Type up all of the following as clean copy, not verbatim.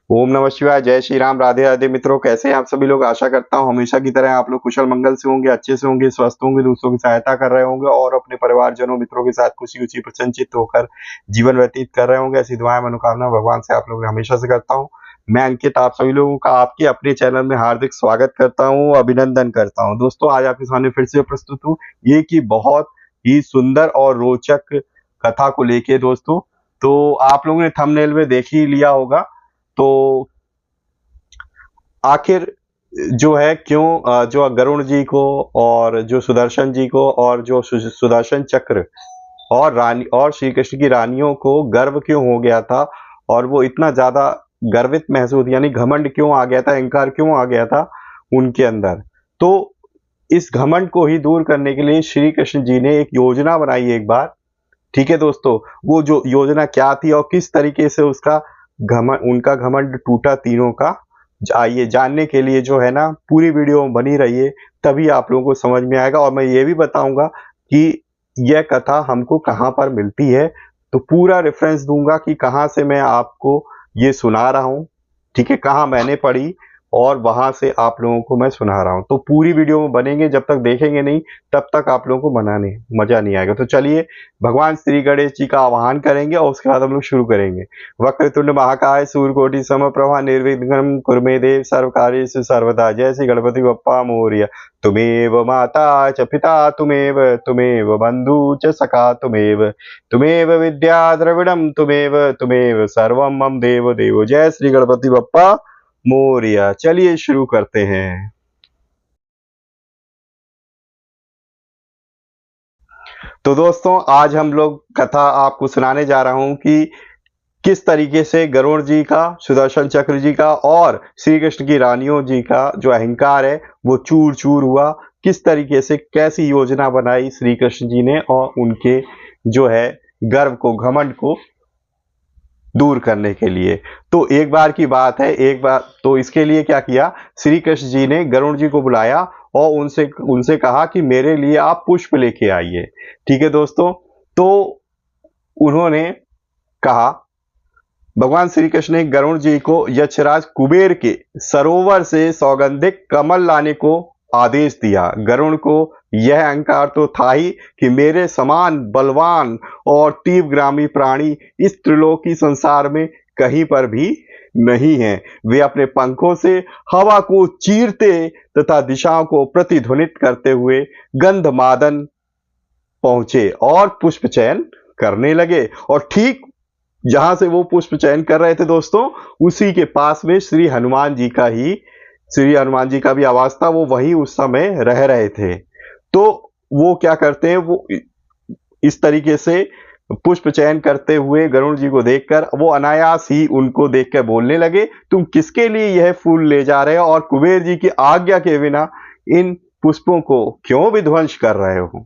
ओम नमः शिवाय। जय श्री राम। राधे राधे मित्रों, कैसे हैं आप सभी लोग। आशा करता हूँ हमेशा की तरह आप लोग कुशल मंगल से होंगे, अच्छे से होंगे, स्वस्थ होंगे, दूसरों की सहायता कर रहे होंगे और अपने परिवारजनों मित्रों के साथ खुशी खुशी प्रसन्नचित्त होकर जीवन व्यतीत कर रहे होंगे। ऐसी दुआएं मनोकामना भगवान से आप लोग हमेशा से करता हूँ। मैं अंकित आप सभी लोगों का आपके अपने चैनल में हार्दिक स्वागत करता हूँ, अभिनंदन करता हूँ। दोस्तों, आज आपके सामने फिर से प्रस्तुत हूँ ये कि बहुत ही सुंदर और रोचक कथा को लेके। दोस्तों, तो आप लोगों ने थंबनेल में देख ही लिया होगा। तो आखिर जो है क्यों जो गरुड़ जी को और जो सुदर्शन जी को और जो सुदर्शन चक्र और रानी और श्री कृष्ण की रानियों को गर्व क्यों हो गया था और वो इतना ज्यादा गर्वित महसूस यानी घमंड क्यों आ गया था, अहंकार क्यों आ गया था उनके अंदर। तो इस घमंड को ही दूर करने के लिए श्री कृष्ण जी ने एक योजना बनाई एक बार। ठीक है दोस्तों, वो जो योजना क्या थी और किस तरीके से उनका घमंड टूटा तीनों का, आइए जानने के लिए जो है ना पूरी वीडियो में बनी रहिए, तभी आप लोगों को समझ में आएगा। और मैं ये भी बताऊंगा कि यह कथा हमको कहाँ पर मिलती है, तो पूरा रेफरेंस दूंगा कि कहाँ से मैं आपको ये सुना रहा हूँ। ठीक है, कहाँ मैंने पढ़ी और वहां से आप लोगों को मैं सुना रहा हूँ। तो पूरी वीडियो में बनेंगे, जब तक देखेंगे नहीं तब तक आप लोगों को मजा नहीं आएगा। तो चलिए भगवान श्री गणेश जी का आह्वान करेंगे और उसके बाद हम लोग शुरू करेंगे। वक्रतुंड महाकाय सूर्यकोटि समप्रभा निर्विघ्नं कुरु मे देव सर्वकार्येषु सर्वदा। जय श्री गणपति बप्पा मोरया। तुमेव माता च पिता तुमेव बंधु च सखा तुमेव विद्या द्रविड़म तुमेव सर्वम मम देव देव। जय श्री गणपति बप्पा मोरया। चलिए शुरू करते हैं। तो दोस्तों, आज हम लोग कथा आपको सुनाने जा रहा हूं कि किस तरीके से गरुड़ जी का, सुदर्शन चक्र जी का और श्री कृष्ण की रानियों जी का जो अहंकार है वो चूर चूर हुआ। किस तरीके से, कैसी योजना बनाई श्री कृष्ण जी ने और उनके जो है गर्व को, घमंड को दूर करने के लिए। तो एक बार की बात है, एक बार तो इसके लिए क्या किया, श्री कृष्ण जी ने गरुड़ जी को बुलाया और उनसे कहा कि मेरे लिए आप पुष्प लेके आइए। ठीक है दोस्तों, तो उन्होंने कहा, भगवान श्री कृष्ण ने गरुड़ जी को यक्षराज कुबेर के सरोवर से सौगंधिक कमल लाने को आदेश दिया। गरुड़ को यह अहंकार तो था ही कि मेरे समान बलवान और तीव्रगामी प्राणी इस त्रिलोकी संसार में कहीं पर भी नहीं है। वे अपने पंखों से हवा को चीरते तथा दिशाओं को प्रतिध्वनित करते हुए गंधमादन पहुंचे और पुष्प चयन करने लगे। और ठीक जहां से वो पुष्प चयन कर रहे थे दोस्तों, उसी के पास में श्री हनुमान जी का भी आवास था। वो वहीं उस समय रह रहे थे। तो वो क्या करते हैं, वो इस तरीके से पुष्प चयन करते हुए गरुड़ जी को देखकर वो अनायास ही उनको देखकर बोलने लगे, तुम किसके लिए यह फूल ले जा रहे हो और कुबेर जी की आज्ञा के बिना इन पुष्पों को क्यों विध्वंस कर रहे हो।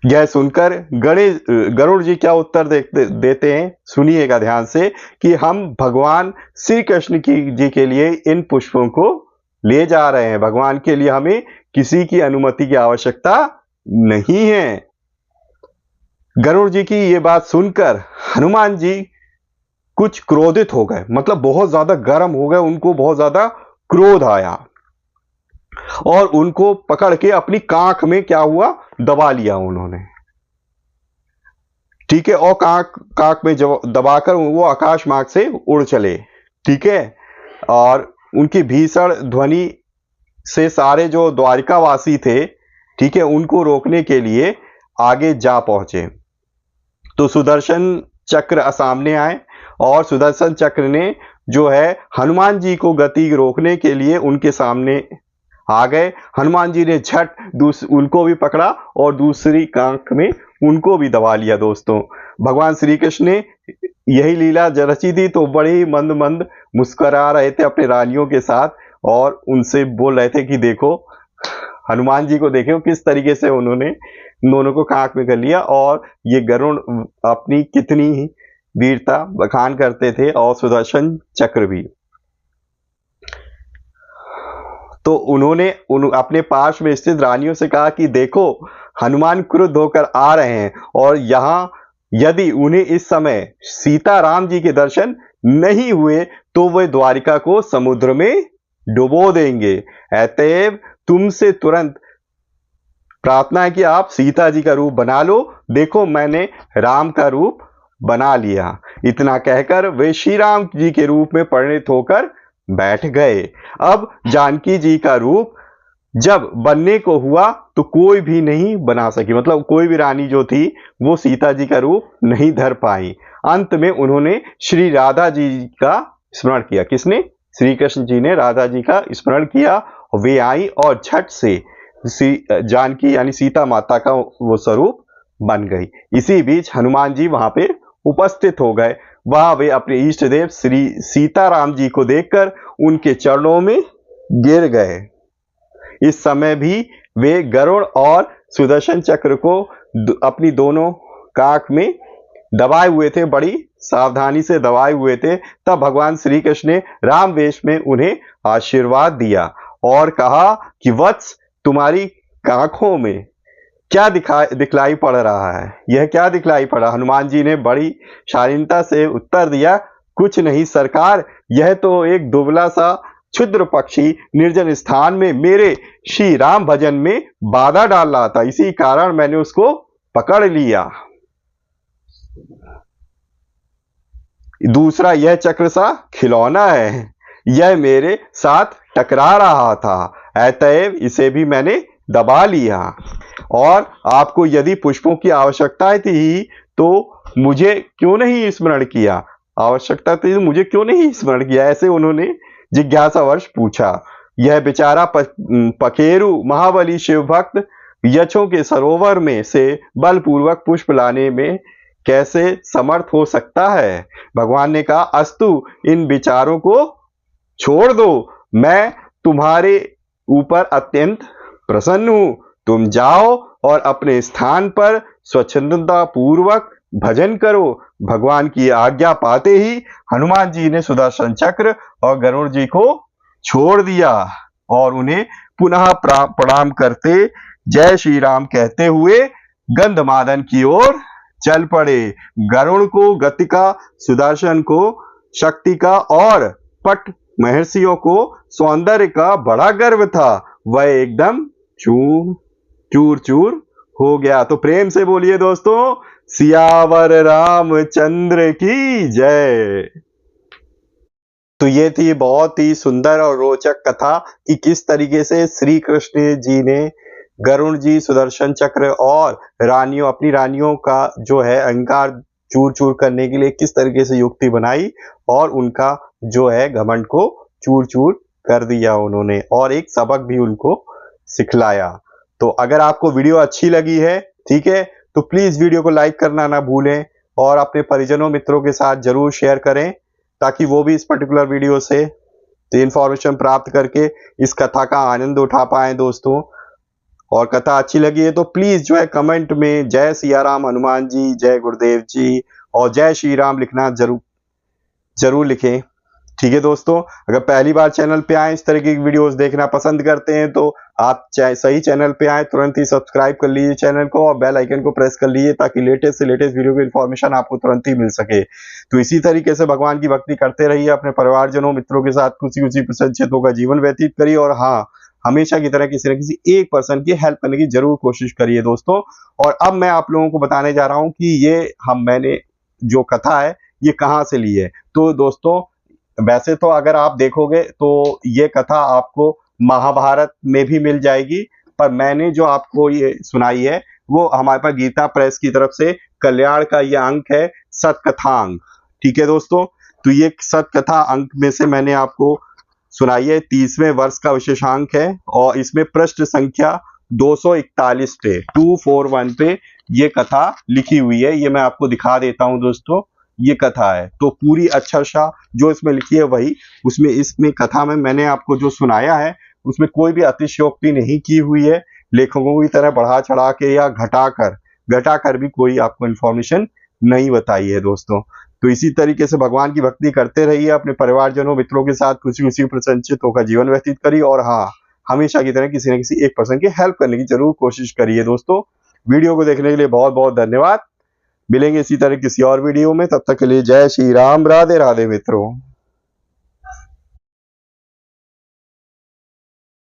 यह सुनकर गरुड़ जी क्या उत्तर देते हैं, सुनिएगा ध्यान से, कि हम भगवान श्री कृष्ण जी के लिए इन पुष्पों को ले जा रहे हैं। भगवान के लिए हमें किसी की अनुमति की आवश्यकता नहीं है। गरुड़ जी की ये बात सुनकर हनुमान जी कुछ क्रोधित हो गए, मतलब बहुत ज्यादा गर्म हो गए, उनको बहुत ज्यादा क्रोध आया और उनको पकड़ के अपनी कांख में क्या हुआ, दबा लिया उन्होंने। ठीक है, और कांख में दबाकर वो आकाश मार्ग से उड़ चले। ठीक है, और उनकी भीषण ध्वनि से सारे जो द्वारिकावासी थे, ठीक है, उनको रोकने के लिए आगे जा पहुंचे। तो सुदर्शन चक्र सामने आए और सुदर्शन चक्र ने जो है हनुमान जी को गति रोकने के लिए उनके सामने आ गए। हनुमान जी ने झट उनको भी पकड़ा और दूसरी कांख में उनको भी दबा लिया। दोस्तों, भगवान श्री कृष्ण ने यही लीला रची थी, तो बड़े ही मंद मंद मुस्कुरा रहे थे अपने रानियों के साथ और उनसे बोल रहे थे कि देखो, हनुमान जी को देखो किस तरीके से उन्होंने दोनों को कांख में कर लिया। और ये गरुड़ अपनी कितनी वीरता बखान करते थे और सुदर्शन चक्र भी। तो उन्होंने अपने पास में स्थित रानियों से कहा कि देखो, हनुमान क्रुद्ध होकर आ रहे हैं और यहां यदि उन्हें इस समय सीता राम जी के दर्शन नहीं हुए तो वे द्वारिका को समुद्र में डुबो देंगे। अतएव तुमसे तुरंत प्रार्थना है कि आप सीता जी का रूप बना लो। देखो मैंने राम का रूप बना लिया। इतना कहकर वे श्री राम जी के रूप में परिणत होकर बैठ गए। अब जानकी जी का रूप जब बनने को हुआ तो कोई भी नहीं बना सकी, मतलब कोई भी रानी जो थी वो सीता जी का रूप नहीं धर पाई। अंत में उन्होंने श्री राधा जी का स्मरण किया। किसने? श्री कृष्ण जी ने राधा जी का स्मरण किया। वे आई और झट से जानकी यानी सीता माता का वो स्वरूप बन गई। इसी बीच हनुमान जी वहां पे उपस्थित हो गए। वहां वे अपने इष्ट देव श्री सीताराम जी को देखकर उनके चरणों में गिर गए। इस समय भी वे गरुड़ और सुदर्शन चक्र को अपनी दोनों काख में दबाए हुए थे, बड़ी सावधानी से दबाए हुए थे। तब भगवान श्री कृष्ण ने राम वेश में उन्हें आशीर्वाद दिया और कहा कि वत्स, तुम्हारी काखों में क्या दिखलाई पड़ रहा है? यह क्या दिखलाई पड़ा? हनुमान जी ने बड़ी शालीनता से उत्तर दिया, कुछ नहीं सरकार, यह तो एक दुबला सा क्षुद्र पक्षी निर्जन स्थान में मेरे श्री राम भजन में बाधा डाल रहा था, इसी कारण मैंने उसको पकड़ लिया। दूसरा, यह चक्र सा खिलौना है, यह मेरे साथ टकरा रहा था, अतएव इसे भी मैंने दबा लिया। और आपको यदि पुष्पों की आवश्यकता थी तो मुझे क्यों नहीं स्मरण किया? आवश्यकता थी तो मुझे क्यों नहीं स्मरण किया? ऐसे उन्होंने जिज्ञासावश पूछा। यह बेचारा पखेरु महाबली शिव भक्त यक्षों के सरोवर में से बलपूर्वक पुष्प लाने में कैसे समर्थ हो सकता है? भगवान ने कहा, अस्तु, इन विचारों को छोड़ दो, मैं तुम्हारे ऊपर अत्यंत प्रसन्न हूं। तुम जाओ और अपने स्थान पर स्वच्छंदता पूर्वक भजन करो। भगवान की आज्ञा पाते ही हनुमान जी ने सुदर्शन चक्र और गरुड़ जी को छोड़ दिया और उन्हें पुनः प्रणाम करते जय श्री राम कहते हुए गंधमादन की ओर चल पड़े। गरुड़ को गति का, सुदर्शन को शक्ति का और पट महर्षियों को सौंदर्य का बड़ा गर्व था। वह एकदम चूर चूर हो गया। तो प्रेम से बोलिए दोस्तों, सियावर रामचंद्र की जय। तो ये थी बहुत ही सुंदर और रोचक कथा कि किस तरीके से श्री कृष्ण जी ने गरुड़ जी, सुदर्शन चक्र और रानियों, अपनी रानियों का जो है अहंकार चूर चूर करने के लिए किस तरीके से युक्ति बनाई और उनका जो है घमंड को चूर चूर कर दिया उन्होंने, और एक सबक भी उनको सिखलाया। तो अगर आपको वीडियो अच्छी लगी है, ठीक है, तो प्लीज वीडियो को लाइक करना ना भूलें और अपने परिजनों मित्रों के साथ जरूर शेयर करें ताकि वो भी इस पर्टिकुलर वीडियो से इंफॉर्मेशन प्राप्त करके इस कथा का आनंद उठा पाए दोस्तों। और कथा अच्छी लगी है तो प्लीज जो है कमेंट में जय सिया राम हनुमान जी, जय गुरुदेव जी और जय श्री राम लिखना जरूर लिखें। ठीक है दोस्तों, अगर पहली बार चैनल पे आए, इस तरह की वीडियोस देखना पसंद करते हैं तो आप सही चैनल पे आए, तुरंत ही सब्सक्राइब कर लीजिए चैनल को और बेल आइकन को प्रेस कर लीजिए ताकि लेटेस्ट से लेटेस्ट वीडियो की इन्फॉर्मेशन आपको तुरंत ही मिल सके। तो इसी तरीके से भगवान की भक्ति करते रहिए, अपने परिवारजनों मित्रों के साथ खुशी प्रसन्नचित्तों का जीवन व्यतीत करिए और हाँ, हमेशा की तरह किसी न किसी एक पर्सन की हेल्प करने की जरूर कोशिश करिए दोस्तों। और अब मैं आप लोगों को बताने जा रहा हूं कि ये मैंने जो कथा है ये कहाँ से ली है। तो दोस्तों, वैसे तो अगर आप देखोगे तो ये कथा आपको महाभारत में भी मिल जाएगी, पर मैंने जो आपको ये सुनाई है वो हमारे पास गीता प्रेस की तरफ से कल्याण का ये अंक है, सतकथा अंक। ठीक है दोस्तों, तो ये सतकथा अंक में से मैंने आपको सुनाई है, 30वें वर्ष का विशेषांक है और इसमें पृष्ठ संख्या 241 पे 241 पे ये कथा लिखी हुई है। ये मैं आपको दिखा देता हूं दोस्तों, ये कथा है। तो पूरी अक्षरशः जो इसमें लिखी है वही उसमें, इसमें कथा में मैंने आपको जो सुनाया है उसमें कोई भी अतिशयोक्ति नहीं की हुई है, लेखकों की तरह बढ़ा चढ़ा के या घटाकर भी कोई आपको इन्फॉर्मेशन नहीं बताई है दोस्तों। तो इसी तरीके से भगवान की भक्ति करते रहिए, अपने परिवारजनों मित्रों के साथ खुशी प्रसन्नचित्त होकर जीवन व्यतीत करिए और हाँ, हमेशा की तरह किसी न किसी एक पर्सन की हेल्प करने की जरूर कोशिश करिए दोस्तों। वीडियो को देखने के लिए बहुत बहुत धन्यवाद। मिलेंगे इसी तरह किसी और वीडियो में, तब तक के लिए जय श्री राम, राधे राधे मित्रों।